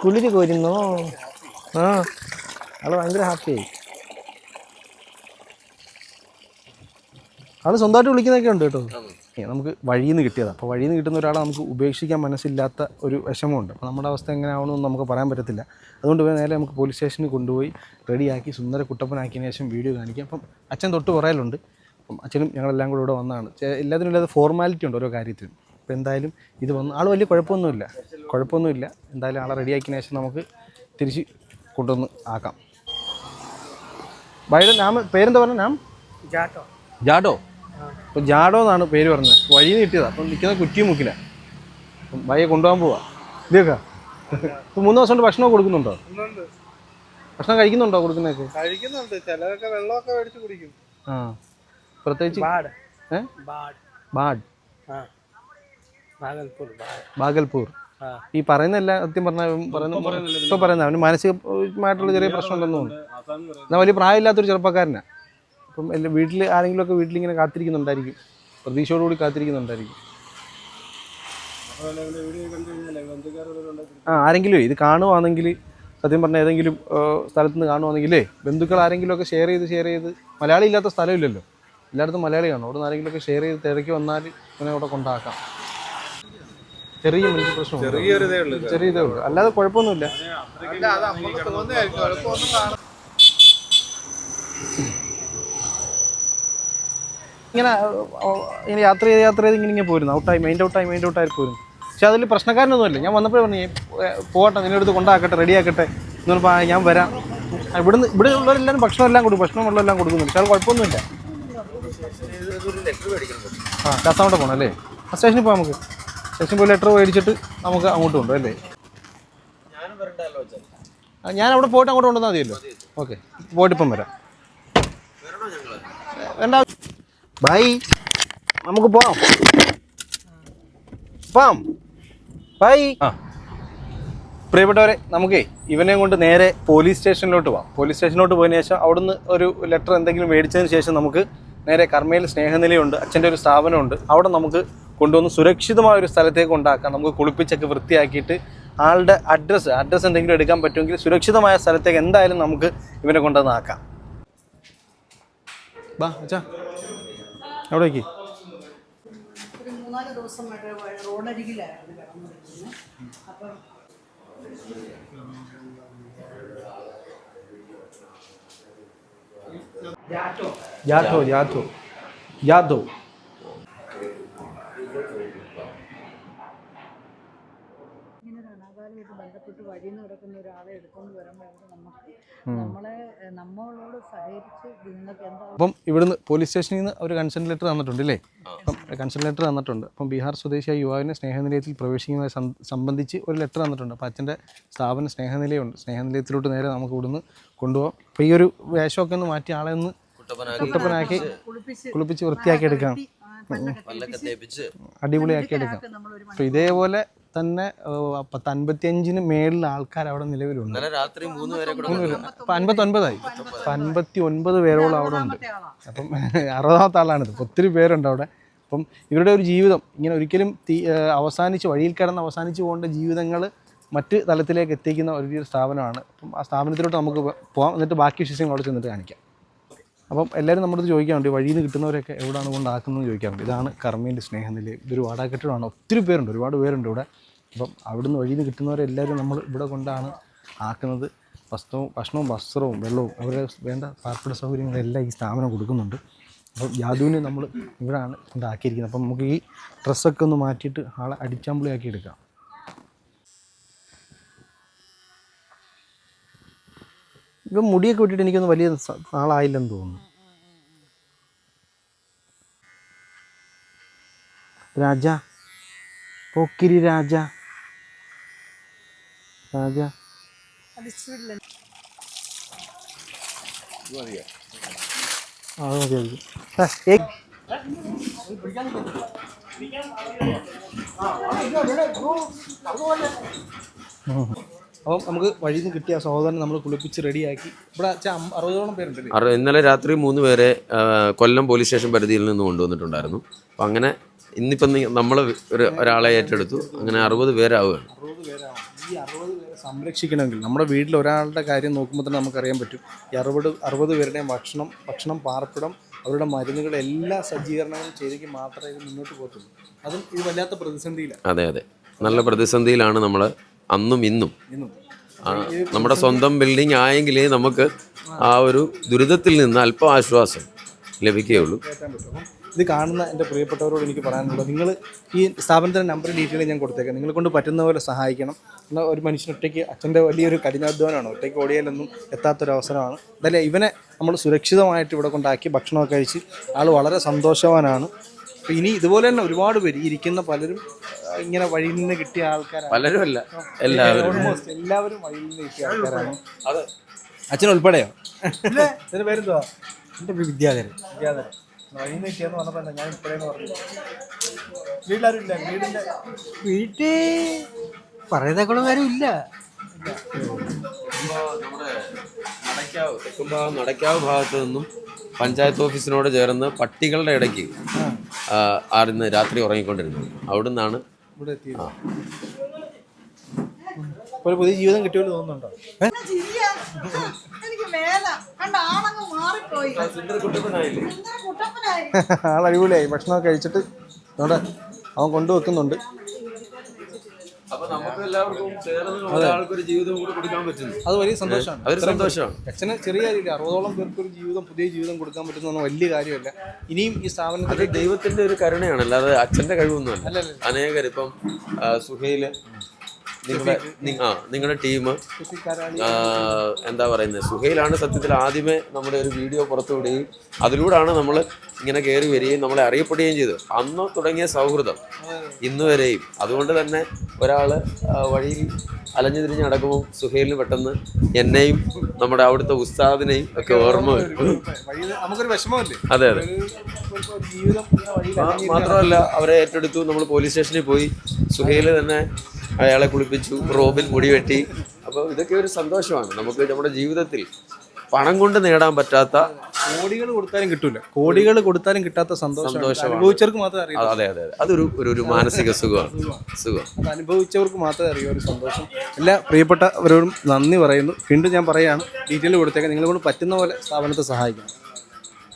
കുളിര് കോരുന്നോ? ആ, ആള് ഭയങ്കര ഹാപ്പിയായി. ആള് സ്വന്തമായിട്ട് വിളിക്കുന്നതൊക്കെ ഉണ്ട് കേട്ടോ. നമുക്ക് വഴിയിൽ നിന്ന് കിട്ടിയതാണ്. അപ്പോൾ വഴിയിൽ നിന്ന് കിട്ടുന്ന ഒരാളെ നമുക്ക് ഉപേക്ഷിക്കാൻ മനസ്സില്ലാത്ത ഒരു വിഷമമുണ്ട്. അപ്പോൾ നമ്മുടെ അവസ്ഥ എങ്ങനെ ആവണമെന്ന് നമുക്ക് പറയാൻ പറ്റത്തില്ല. അതുകൊണ്ട് നേരെ നമുക്ക് പോലീസ് സ്റ്റേഷനിൽ കൊണ്ടുപോയി റെഡിയാക്കി സുന്ദര കുട്ടപ്പനാക്കിയതിന് ശേഷം വീഡിയോ കാണിക്കാം. അപ്പം അച്ഛൻ തൊട്ട് പുറയിലുണ്ട്. അപ്പം അച്ഛനും ഞങ്ങളെല്ലാം കൂടെ ഇവിടെ വന്നതാണ്. എല്ലാത്തിനും ഇല്ലാതെ ഫോർമാലിറ്റി ഉണ്ട് ഓരോ കാര്യത്തിനും. അപ്പോൾ എന്തായാലും ഇത് വന്ന് ആൾ വലിയ കുഴപ്പമൊന്നുമില്ല. എന്തായാലും ആളെ റെഡിയാക്കിയതിന് ശേഷം നമുക്ക് തിരിച്ച് കൊണ്ടുവന്ന് ആക്കാം. ബൈയുടെ നാം പേരെന്താ പറഞ്ഞ? നാം ജാഡോ. അപ്പോൾ ജാഡോ എന്നാണ് പേര് പറഞ്ഞത്. വഴിയിൽ നിന്ന് കിട്ടിയതാണ്. അപ്പം നിൽക്കുന്ന കുറ്റിമുക്കില. അപ്പം ബൈയെ കൊണ്ടുപോകാൻ പോവാ. ഇതൊക്കെ ഇപ്പം 3 ദിവസം കൊണ്ട് ഭക്ഷണമൊക്കെ കൊടുക്കുന്നുണ്ടോ? ഭക്ഷണം കഴിക്കുന്നുണ്ടോ? കൊടുക്കുന്നതൊക്കെ കഴിക്കുന്നുണ്ട്. ചിലരൊക്കെ വെള്ളമൊക്കെ മേടിച്ച് കുടിക്കും. ആ, പ്രത്യേകിച്ച് ബാഗൽപൂർ. ഈ പറയുന്ന എല്ലാ സത്യം പറഞ്ഞാൽ ഇപ്പോൾ പറയുന്ന അവന് മാനസികമായിട്ടുള്ള ചെറിയ പ്രശ്നം ഉണ്ടെന്ന് തോന്നുന്നു. എന്നാൽ വലിയ പ്രായമില്ലാത്തൊരു ചെറുപ്പക്കാരനാണ്. അപ്പം വീട്ടിൽ ആരെങ്കിലുമൊക്കെ വീട്ടിലിങ്ങനെ കാത്തിരിക്കുന്നുണ്ടായിരിക്കും, പ്രതീക്ഷയോടുകൂടി കാത്തിരിക്കുന്നുണ്ടായിരിക്കും. ആരെങ്കിലും ഇത് കാണുവാണെങ്കിൽ സത്യം പറഞ്ഞാൽ ഏതെങ്കിലും സ്ഥലത്ത് നിന്ന് കാണുവാണെങ്കിലേ ബന്ധുക്കൾ ആരെങ്കിലുമൊക്കെ ഷെയർ ചെയ്ത് മലയാളി ഇല്ലാത്ത സ്ഥലമില്ലല്ലോ, എല്ലായിടത്തും മലയാളിയാണ്. അവിടെ നിന്ന് ആരെങ്കിലുമൊക്കെ ഷെയർ ചെയ്ത് തിരക്കി വന്നാൽ ഇങ്ങനെ അവിടെ കൊണ്ടാക്കാം. ചെറിയ മനസ്സിൽ പ്രശ്നം, ചെറിയ ഇതേ ഉള്ളൂ, അല്ലാതെ കുഴപ്പമൊന്നുമില്ല. ഇങ്ങനെ യാത്ര ചെയ്ത് ഇങ്ങനെ പോരുന്നു. മൈൻഡ് ഔട്ടായി പോരുന്നു. പക്ഷെ അതിൽ പ്രശ്നക്കാരനൊന്നുമില്ല. ഞാൻ വന്നപ്പോഴേ പറഞ്ഞു പോകട്ടെ, നിന്റെ അടുത്ത് കൊണ്ടാക്കട്ടെ, റെഡിയാക്കട്ടെ എന്ന് പറഞ്ഞപ്പോൾ ഞാൻ വരാം. ഇവിടെ ഉള്ളവരെല്ലാവരും ഭക്ഷണം വെള്ളമെല്ലാം കൊടുക്കുന്നുണ്ട്. പക്ഷെ അത് കുഴപ്പമൊന്നുമില്ല. ശാസ്താമോട്ടെ പോകണം അല്ലേ? ആ സ്റ്റേഷനിൽ പോകാം. നമുക്ക് സ്റ്റേഷനിൽ പോയി ലെറ്റർ മേടിച്ചിട്ട് നമുക്ക് അങ്ങോട്ട് കൊണ്ടുപോകും അല്ലേ? ഞാൻ അവിടെ പോയിട്ട് അങ്ങോട്ട് കൊണ്ടുവന്നാൽ മതിയല്ലോ. ഓക്കെ, പോയിട്ട് ഇപ്പം വരാം. വേണ്ട, ബൈ, നമുക്ക് പോവാം. ബൈ. പ്രിയപ്പെട്ടവരെ, നമുക്കേ ഇവനെയും കൊണ്ട് നേരെ പോലീസ് സ്റ്റേഷനിലോട്ട് പോവാം. പോലീസ് സ്റ്റേഷനിലോട്ട് പോയതിനു ശേഷം അവിടുന്ന് ഒരു ലെറ്റർ എന്തെങ്കിലും മേടിച്ചതിന് ശേഷം നമുക്ക് നേരെ കർമ്മയിൽ സ്നേഹനിലയുണ്ട്, അച്ഛൻ്റെ ഒരു സ്ഥാപനമുണ്ട്. അവിടെ നമുക്ക് കൊണ്ടുവന്ന് സുരക്ഷിതമായ ഒരു സ്ഥലത്തേക്ക് കൊണ്ടാക്കാം. നമുക്ക് കുളിപ്പിച്ചൊക്കെ വൃത്തിയാക്കിയിട്ട് ആളുടെ അഡ്രസ്സ് എന്തെങ്കിലും എടുക്കാൻ പറ്റുമെങ്കിൽ സുരക്ഷിതമായ സ്ഥലത്തേക്ക് എന്തായാലും നമുക്ക് ഇവനെ കൊണ്ടുവന്ന് ആക്കാം. ബാ അച്ഛാ, എവിടേക്ക്? ഒരു 3-4 ദിവസമായിട്ട് റോഡരികിലായിരുന്നു കിടന്നിരിക്കുന്നത്. അപ്പം യാദവ് ഇങ്ങനെ രണാകാലമായിട്ട് ബന്ധപ്പെട്ട് വഴിയിൽ നിന്ന് കിടക്കുന്ന ഒരാളെ എടുത്തുകൊണ്ട് വരുമ്പോഴാണ് നമ്മളോട് സഹകരിച്ച് നിങ്ങൾക്ക് എന്താ. അപ്പം ഇവിടുന്ന് പോലീസ് സ്റ്റേഷനിൽ നിന്ന് ഒരു കൺസെൻറ്റ് ലെറ്റർ തന്നിട്ടുണ്ട് അല്ലേ? അപ്പം കൺസെൻറ്റ് ലെറ്റർ തന്നിട്ടുണ്ട്. അപ്പം ബീഹാർ സ്വദേശിയായ യുവാവിനെ സ്നേഹനിലയത്തിൽ പ്രവേശിക്കുന്നതുമായി സംബന്ധിച്ച് ഒരു ലെറ്റർ തന്നിട്ടുണ്ട്. അപ്പോൾ അച്ഛൻ്റെ സ്ഥാപനം സ്നേഹനിലയമുണ്ട്. സ്നേഹനിലയത്തിലോട്ട് നേരെ നമുക്ക് ഇവിടുന്ന് കൊണ്ടുപോകാം. അപ്പോൾ ഈ ഒരു വേഷമൊക്കെ ഒന്ന് മാറ്റി ആളെ ഒന്ന് കുട്ടപ്പനാക്കി കുളിപ്പിച്ച് വൃത്തിയാക്കി എടുക്കാം, അടിപൊളിയാക്കി എടുക്കാം. അപ്പോൾ ഇതേപോലെ തന്നെ 55 മേളിൽ ആൾക്കാർ അവിടെ നിലവിലുണ്ട്. അപ്പം 59ആയി. 59 പേരോളം അവിടെ ഉണ്ട്. അപ്പം 60ാമത്തെ ആളാണിത്. അപ്പം ഒത്തിരി പേരുണ്ട് അവിടെ. അപ്പം ഇവരുടെ ഒരു ജീവിതം ഇങ്ങനെ ഒരിക്കലും വഴിയിൽ കിടന്ന് അവസാനിച്ച് പോകേണ്ട ജീവിതങ്ങൾ മറ്റ് തലത്തിലേക്ക് എത്തിക്കുന്ന ഒരു സ്ഥാപനമാണ്. അപ്പം ആ സ്ഥാപനത്തിലോട്ട് നമുക്ക് പോകാം. എന്നിട്ട് ബാക്കി വിശേഷങ്ങൾ അവിടെ ചെന്നിട്ട് കാണിക്കാം. അപ്പം എല്ലാവരും നമ്മുടെ അടുത്ത് ചോദിക്കാറുണ്ട്, വഴിയിൽ നിന്ന് കിട്ടുന്നവരൊക്കെ എവിടെയാണ് കൊണ്ടാക്കുന്നത് ചോദിക്കാറുണ്ട്. ഇതാണ് കർമ്മേൻ്റെ സ്നേഹനിലയം. ഇതൊരു വാടക കെട്ടിടമാണ്. ഒത്തിരി പേരുണ്ട്, ഒരുപാട് പേരുണ്ട് ഇവിടെ. അപ്പം അവിടുന്ന് വഴിയിൽ നിന്ന് കിട്ടുന്നവരെല്ലാവരും നമ്മൾ ഇവിടെ കൊണ്ടാണ് ആക്കുന്നത്. ഭക്ഷണവും വസ്ത്രവും വെള്ളവും അവരുടെ വേണ്ട പാർപ്പിട സൗകര്യങ്ങളെല്ലാം ഈ സ്ഥാപനം കൊടുക്കുന്നുണ്ട്. അപ്പം യാദുവിനെ നമ്മൾ ഇവിടെയാണ് കൊണ്ടാക്കിയിരിക്കുന്നത്. അപ്പം നമുക്ക് ഈ ഡ്രസ്സൊക്കെ ഒന്ന് മാറ്റിയിട്ട് ആളെ അടിച്ചാമ്പിളിയാക്കി എടുക്കാം. ഇപ്പം മുടിയൊക്കെ വിട്ടിട്ട് എനിക്കൊന്നും വലിയ ആളായില്ലെന്ന് തോന്നുന്നു. രാജ, പോക്കിരി രാജ. അപ്പം നമുക്ക് വഴിയിൽ നിന്ന് കിട്ടിയ സഹോദരനെ നമ്മൾ കുളിപ്പിച്ച് റെഡിയാക്കി. ഇവിടെ 60ഓളം പേരുണ്ടല്ലേ? ഇന്നലെ രാത്രി 3 പേരെ കൊല്ലം പോലീസ് സ്റ്റേഷൻ പരിധിയിൽ നിന്ന് കൊണ്ടുവന്നിട്ടുണ്ടായിരുന്നു. അപ്പം അങ്ങനെ ഇന്നിപ്പം നമ്മൾ ഒരാളെ ഏറ്റെടുത്തു, അങ്ങനെ 60 പേരാവുകയാണ്. 60 പേരാണ്. ഈ 60 പേരെ സംരക്ഷിക്കണമെങ്കിൽ നമ്മുടെ വീട്ടിൽ ഒരാളുടെ കാര്യം നോക്കുമ്പോൾ തന്നെ നമുക്കറിയാൻ പറ്റും. ഈ 60 പേരുടെയും ഭക്ഷണം, പാർപ്പിടം, അവരുടെ മരുന്നുകൾ, എല്ലാ സജ്ജീകരണങ്ങളും ചെയ്തെങ്കിൽ മാത്രമേ ഇത് മുന്നോട്ട് പോകത്തുള്ളൂ. അതും ഇത് വല്ലാത്ത പ്രതിസന്ധിയിലാണ്. അതെ, നല്ല പ്രതിസന്ധിയിലാണ് നമ്മൾ അന്നും ഇന്നും. നമ്മുടെ സ്വന്തം ബിൽഡിംഗ് ആയെങ്കിലേ നമുക്ക് ആ ഒരു ദുരിതത്തിൽ നിന്ന് അല്പം ആശ്വാസം ലഭിക്കുകയുള്ളൂ. ഇത് കാണുന്ന എൻ്റെ പ്രിയപ്പെട്ടവരോട് എനിക്ക് പറയാനുള്ളത്, നിങ്ങൾ ഈ സ്ഥാപനത്തിൻ്റെ നമ്പർ ഡീറ്റെയിൽ ഞാൻ കൊടുത്തേക്കാം. നിങ്ങളെ കൊണ്ട് പറ്റുന്ന പോലെ സഹായിക്കണം. എന്നാൽ ഒരു മനുഷ്യൻ ഒറ്റയ്ക്ക്, അച്ഛൻ്റെ വലിയൊരു കഠിനാധ്വാനമാണ്, ഒറ്റയ്ക്ക് ഓടിയാലൊന്നും എത്താത്തൊരവസരമാണ്. എന്തായാലും ഇവനെ നമ്മൾ സുരക്ഷിതമായിട്ട് ഇവിടെ കൊണ്ടാക്കി ഭക്ഷണമൊക്കെ കഴിച്ച് ആൾ വളരെ സന്തോഷവാനാണ്. അപ്പോൾ ഇനി ഇതുപോലെ തന്നെ ഒരുപാട് പേര് ഇരിക്കുന്ന പലരും ഇങ്ങനെ വഴിയിൽ നിന്ന് കിട്ടിയ ആൾക്കാരാണ്. പലരും അല്ല, എല്ലാവരും, ഓൾമോസ്റ്റ് എല്ലാവരും വഴിയിൽ നിന്ന് കിട്ടിയ ആൾക്കാരാണ്. അത് അച്ഛൻ ഉൾപ്പെടെയോ? ഇതിൻ്റെ പേരെന്തുവാ? എൻ്റെ വിദ്യാധരൻ. വഴിയിൽ നിന്ന് കിട്ടിയെന്ന് പറഞ്ഞപ്പോൾ ഞാൻ ഇപ്പോഴേന്ന് പറഞ്ഞു. വീട്ടിലാരും ഇല്ല? വീട്ടിൽ പറയുന്നേക്കുള്ള കാര്യം ഇല്ല. നമ്മുടെ നടക്കാവ് ഭാഗത്തു നിന്നും പഞ്ചായത്ത് ഓഫീസിനോട് ചേർന്ന് പട്ടികളുടെ ഇടയ്ക്ക് ആർന്ന് രാത്രി ഉറങ്ങിക്കൊണ്ടിരുന്നത്. അവിടുന്നാണ് ഇവിടെ എത്തിയത്. ഒരു പുതിയ ജീവിതം കിട്ടിയെന്ന് തോന്നുന്നുണ്ടോ? ആൾ അടിപൊളിയായി. ഭക്ഷണമൊക്കെ കഴിച്ചിട്ട് അവിടെ അവൻ കൊണ്ടുവെക്കുന്നുണ്ട്. അത് വലിയ സന്തോഷമാണ്. അച്ഛന് ചെറിയ കാര്യമില്ല, 60ഓളം പേർക്ക് ഒരു ജീവിതം, പുതിയ ജീവിതം കൊടുക്കാൻ പറ്റുന്ന വലിയ കാര്യമല്ല. ഇനിയും ഈ സ്ഥാപനത്തിൽ ദൈവത്തിന്റെ ഒരു കരുണയാണ്, അല്ലാതെ അച്ഛന്റെ കഴിവൊന്നുമല്ല. അനേകർ ഇപ്പം സുഹൈല്, നിങ്ങളുടെ ടീം, എന്താ പറയുന്നത്, സുഹൈലാണ് സത്യത്തിൽ ആദ്യമേ നമ്മുടെ ഒരു വീഡിയോ പുറത്തുവിടുകയും അതിലൂടെയാണ് നമ്മൾ ഇങ്ങനെ കയറി വരികയും നമ്മളെ അറിയപ്പെടുകയും ചെയ്തു. അന്ന് തുടങ്ങിയ സൗഹൃദം ഇന്ന് വരെയും. അതുകൊണ്ട് തന്നെ ഒരാൾ വഴിയിൽ അലഞ്ഞു തിരിഞ്ഞ് നടക്കുമ്പോൾ സുഹൈലിന് പെട്ടെന്ന് എന്നെയും നമ്മുടെ അവിടുത്തെ ഉസ്താദിനെയും ഒക്കെ ഓർമ്മ വരും. നമുക്കൊരു വിഷമമല്ലേ? അതെ. മാത്രമല്ല അവരെ ഏറ്റെടുത്തു. നമ്മൾ പോലീസ് സ്റ്റേഷനിൽ പോയി, സുഹൈല് തന്നെ അയാളെ കുളിപ്പിച്ചു, റോബിൻ മുടി വെട്ടി. അപ്പോൾ ഇതൊക്കെ ഒരു സന്തോഷമാണ്. നമുക്ക് നമ്മുടെ ജീവിതത്തിൽ പണം കൊണ്ട് നേടാൻ പറ്റാത്ത, കോടികൾ കൊടുത്താലും കിട്ടൂല, കോടികൾ കൊടുത്താലും കിട്ടാത്ത സന്തോഷം അനുഭവിച്ചവർക്ക് മാത്രമേ അറിയൂ. അതെ, അതൊരു ഒരു മാനസിക സുഖമാണ്. അത് അനുഭവിച്ചവർക്ക് മാത്രമേ അറിയൂ ഒരു സന്തോഷം. എല്ലാ പ്രിയപ്പെട്ടവരോടും നന്ദി പറയുന്നു. വീണ്ടും ഞാൻ പറയുകയാണ്, ഡീറ്റെയിൽ കൊടുത്തേക്കാം. നിങ്ങളെ കൊണ്ട് പറ്റുന്ന പോലെ സ്ഥാപനത്തെ സഹായിക്കണം.